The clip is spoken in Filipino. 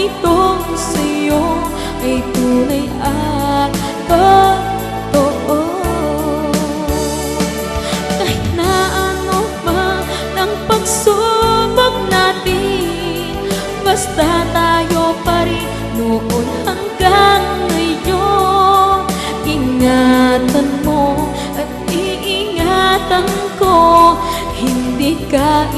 ito sa'yo ay tunay at totoo. Kahit na ano man ang pagsubok natin, basta tayo pa rin noon hanggang ngayon. Ingatan mo at iingatan ko, hindi ka